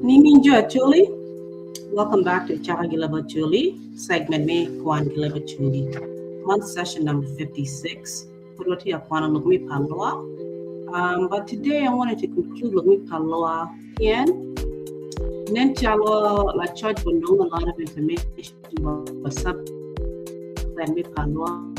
Leb Acholi. Welcome back to Chaka Leb Acholi, segment me Kwan Leb Acholi. Month session number 56. Puroti Kwan look me Palwar. But today I wanted to conclude look me Palwar again. Then chalo la church will know a lot of information about sub plan me Palwar.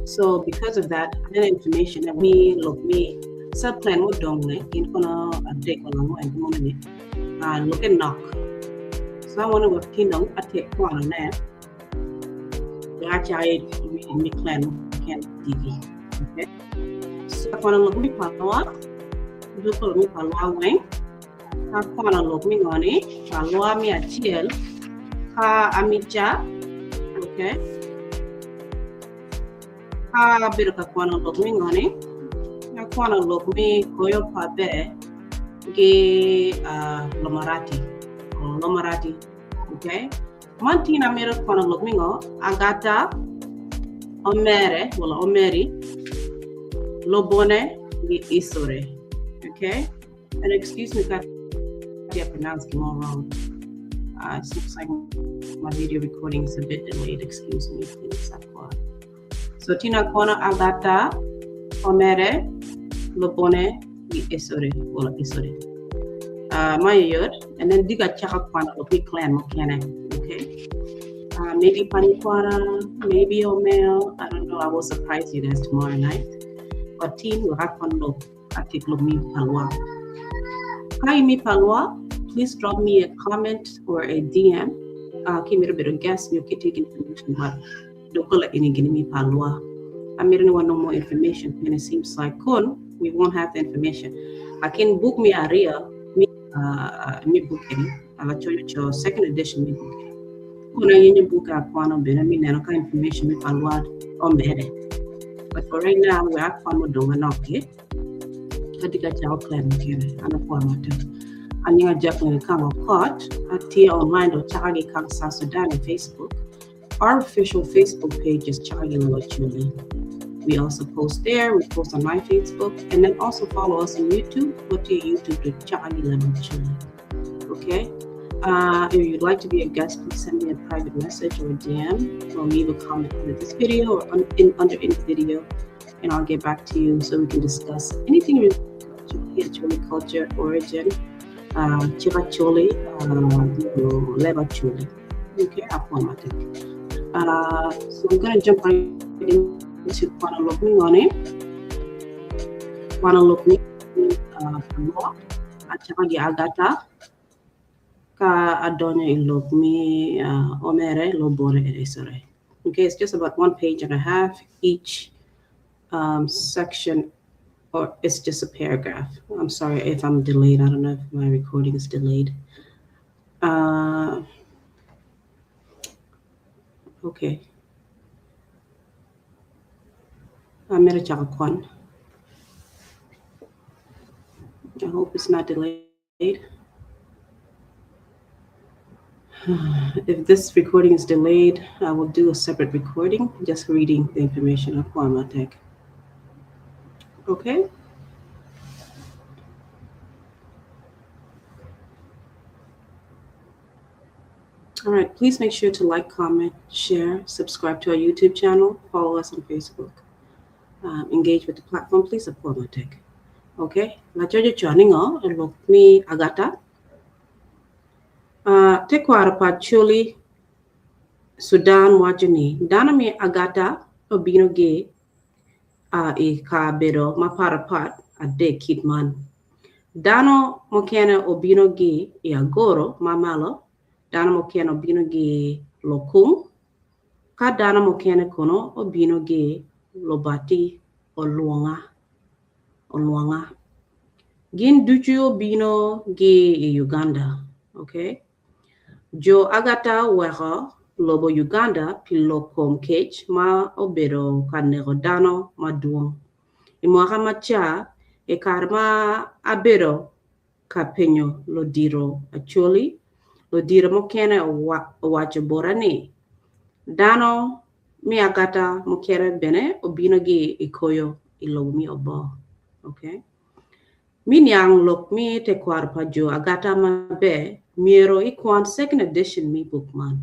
So because of that, the information that we look me subplan mo dongle in kono update kono mo and moment look and knock. So I want to work pinong at Kwan on there. Actually me plan can TV. Okay. So I want to look me Palwar. Look me Palwar wing. I want to look me on it. Palwar me a chiel. Ha amicha. Okay. Ha bit of Kwan look me on it. Kwan look me koyo pabe ge lomarati okay mantina mero Kwan look me go Agata Omere Lobone ge Isore okay and excuse me if I pronounce them all wrong. It seems like my video recording is a bit delayed, excuse me please. So tina Kwana Agata Omere Lobone Isore my year and then diga Chaka Kwan of me clan okay maybe Paniquara, maybe Omere, I don't know. I will surprise you guys tomorrow night. But team will have fun look at it me Palwar. Hi me Palwar, please drop me a comment or a DM. Give me a bit of guess you can take information but don't call it any me Palwar. I made anyone know more information and it seems like we won't have the information. I can book me area me booking. I'll show you your second edition me booking. Kuna yenye book Kwan on Benami Nanoka information me Palwar Omere. But for right now we are Kwan Donga Noki. I think that's our plan here and a format. And you are definitely come of court at Tia online or Chagi Kang South Sudan on Facebook. Our official Facebook page is Chagi Leb Acholi. We also post there. We post on my Facebook, and then also follow us on YouTube. Go to YouTube to Chaka Leb Acholi. Okay. If you'd like to be a guest, please send me a private message or a DM, or leave a comment under this video or under any video, and I'll get back to you so we can discuss anything related to Acholi culture, origin, Chivacholi, Leb Acholi. Okay, I'll format it. So I'm gonna jump right into Kwan look me on it. Kwan look me Palwar Achagi Agata ka adonya look me Omere Lobone Isore. Okay, it's just about 1.5 pages each section, or it's just a paragraph. I'm sorry if I'm delayed. I don't know if my recording is delayed. Okay. I'm at a Chaka Kwan. I hope it's not delayed. If this recording is delayed, I will do a separate recording, just reading the information of Kwan Tech. Okay? All right, please make sure to like, comment, share, subscribe to our YouTube channel, follow us on Facebook. Engage with the platform, please support my tech. Okay? La jojo choningo look me Agata. Te kwara Acholi Sudan wajuni. Dana me Agata obino ge e ka bedo ma parapat a de kidman. Dano mokene obino ge e agoro mamalo. Dana mokene obino ge lokum. Ka dana mokene kono obino ge lobati o luanga. Gin duchu bino ge Uganda. Okay. Jo Agata weho lobo Uganda pilokom cage ma obero kanero dano maduong. Imwaka macha e karma abero kapenyo lodiro Acholi. Lodiro mokene wacho borane. Dano mi Agata mokere bene obino ge ikoyo ilogmi obo. Okay. Minyang look me te kwarpa jo agata mabe miro ikwan second edition me book man.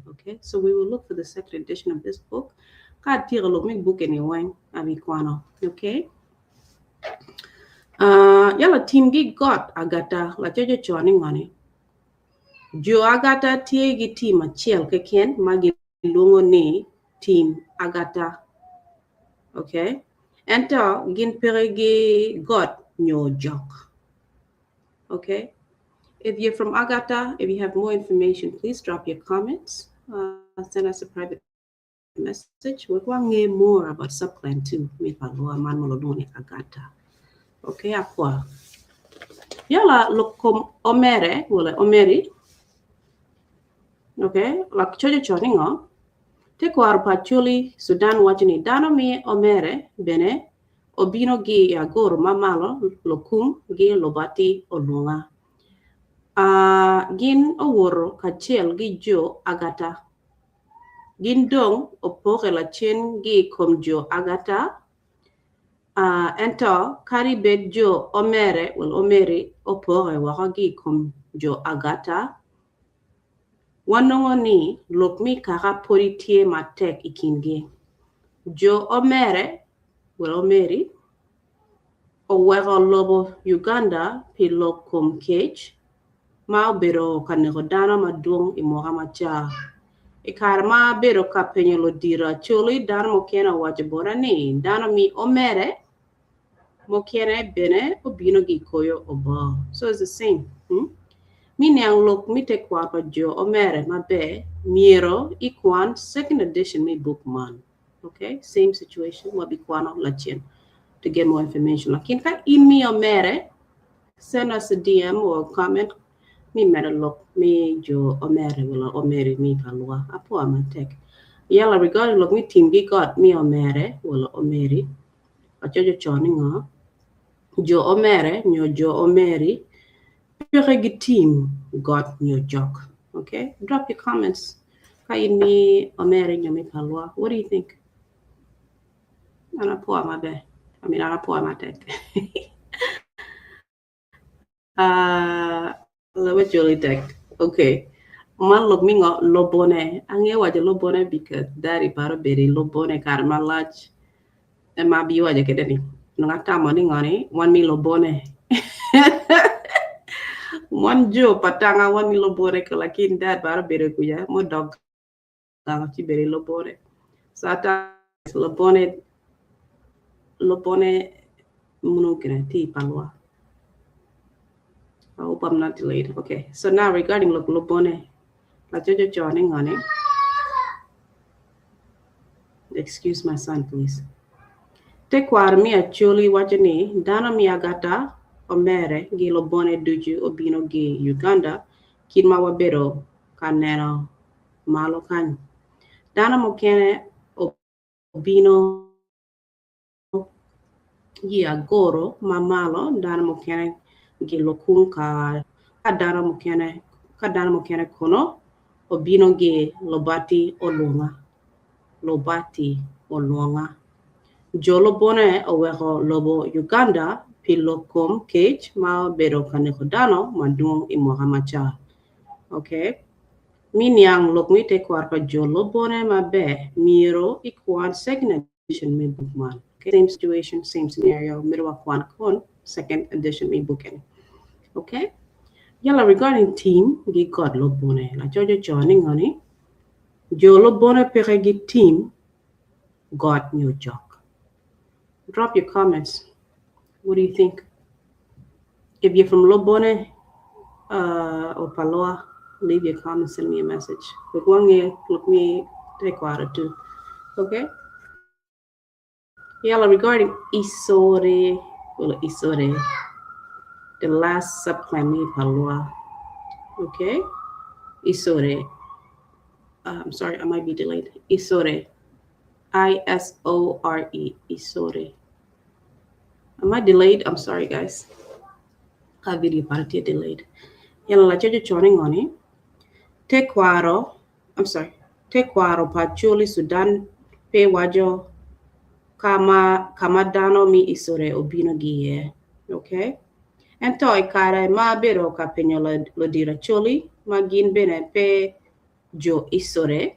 Okay, so we will look for the second edition of this book. Ka tira look me book anyway, abi kwano. Okay. Yala team gi got agata la jojo chwani ngani. Jo agata tie gi team achiel keken magi lungo ni team agata. Okay. Ento gin peregi got nyo jok. Okay. If you're from Agata, if you have more information, please drop your comments. Send us a private message. We're going to hear more about subclan too. Me Palwar, man molodone Agata. Okay, aqua. Yala lokom Omere, wala Omeri. Okay, like chojo choningo. Te kwar pachuli Sudan wachini dano mi Omere bene obino gi agoro mamalo lokum gi lobati olunga. Gin owuoro kachiel gi jo Agata. Gin dong opoke la chen gi kom jo Agata. Ento kari bed jo Omere, well Omeri opoke waka gi kom jo Agata. Wanongo ni lok mi kaka pori tie matek ikingi. Jo Omere, well Omeri, owego lobo Uganda pilok kom cage. Ma bero kaneko dano madung imoha macha. Ikar ma bero ka penyolo dira chuli dano mokena wajibora ni dano mi Omere mokene bene obino gi koyo obo. So it's the same. Mi nyang look mi te kwapa jo Omere mabe miro ikwan second edition mi book man. Okay, same situation wabi kwano lachien to get more information. Lakin ka in mi Omere, send us a DM or comment. Mi mera look me jo Omere wala Omere mi Palwar. Apo amatek. Yala regarding look me team gi got me Omere wala Omeri. Achojo choni nga. Jo Omere nyo jo Omeri. Pure gi team got nyo jok. Okay? Drop your comments. Kai me Omere nyo mi Palwar. What do you think? Anapo amabe. I mean anapo amatek. Lewe Jolie Deck. Okay. Man look me got Lobone. Ange waja Lobone because daddy para beri Lobone karma large. And my be waja kedeni. Nungata money ngani. One me Lobone. One jo patanga one me Lobone kalakin dad para beri kuya. Mo dog gang chi beri Lobone. Sata Lobone munukine ti Palwar. I hope I'm not delayed. Okay, so now regarding Lobone, Jojo joining on it. Excuse my son, please. Te kwar mi Acholi wajani dana mi Agata Omere gi Lobone duju obino gi Uganda kinma wabero kaneno malo kan. Dana mokene obino gi agoro mamalo dana mokene gi lokun ka dana mokene kono obino gi lobati olunga. Jo Lobone oweko lobo Uganda pilokom cage ma bero kaneko dano madung imoha macha. Okay. Minyang lok mi te kwarpa jo Lobone mabe miro ikwan second edition me bookman. Okay. Same situation, same scenario. Mirwa kwan kon second edition me booking. Okay. Yala regarding team gi god Lobone. La jojo joining honey. Jo Lobone peregi team got new job. Drop your comments. What do you think? If you're from Lobone or Palwar, leave your comments, send me a message. Look one year, look me take water too. Okay? Yeah, regarding Isore, the last subclan me Palwar. Okay? Isore. I'm sorry, I might be delayed. Isore. Isore. Isore. Am I delayed? I'm sorry, guys. Ka video party delayed. Yala la jojo joining on it. Te kwaro pachuli Sudan pe wajo kama dano mi Isore obino giye. Okay? Ento ikara ma bero ka penyo lo dira choli magin bene pe jo isore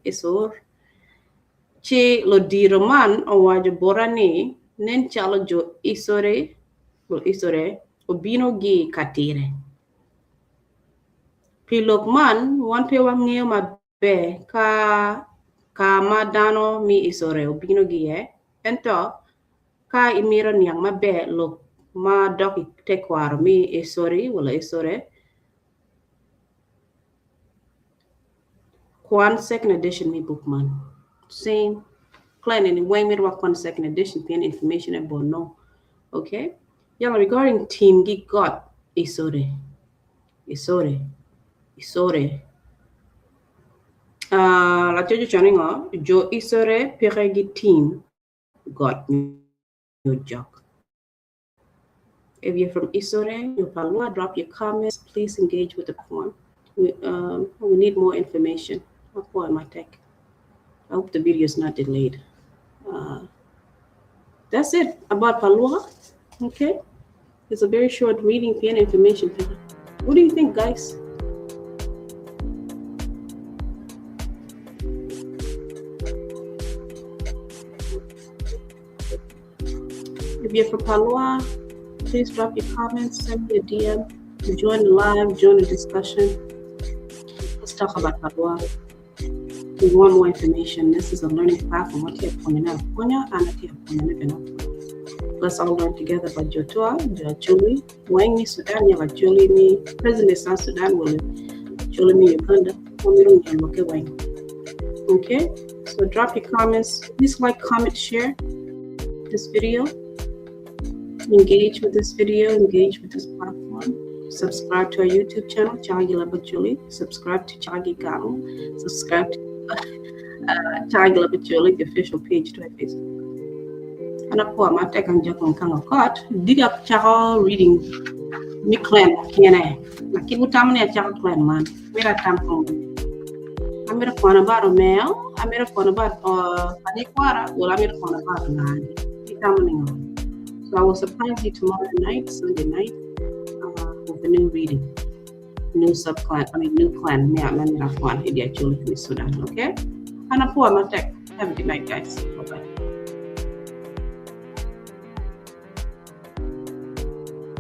isor ci lo dira man o wajo borani nen chalo jo isore obino gi katire pilok man wan pe wang'eyo maber ka madano mi isore obino gi ento ka imiro niang maber lok ma doki tekwaro mi isore Kwan second edition mi bookman same clan in way mi Kwan second edition pin information about no okay yeah regarding team gi got isore la jojo chaningo jo isore pere gi team got your job. If you're from Isore, your Palwar, drop your comments. Please engage with the platform. We need more information. My tech. I hope the video is not delayed. That's it about Palwar. Okay, it's a very short reading pen information. What do you think, guys? If you're from Palwar, please drop your comments, send me a DM, join the live, join the discussion. Let's talk about Palwar. We want more information. This is a learning platform. Let's all learn together about Jotua, Juli, Wangi, Sudan, Juli, me, President South Sudan, will Juli, me, Uganda, okay? So drop your comments. Please like, comment, share this video. Engage with this video, engage with this platform. Subscribe to our YouTube channel, Leb Acholi. Subscribe to Chagi Gamu. Subscribe to Leb Acholi, the official page to our Facebook. And of course, I'm taking Jakon Kang of God. Dig up Chaka reading me clan, Kiana. Nakibu Tamani a Chaka clan man. Where I come from. I'm going to phone about Omere. I'm going to phone about Panikwara. Well, I'm going to phone about Nani. So I will surprise you tomorrow night, Sunday night, with a new reading, new clan. Me, I'm not one. It actually is Sudan, okay? And I'm for my tech. Have a good night, guys. Bye bye.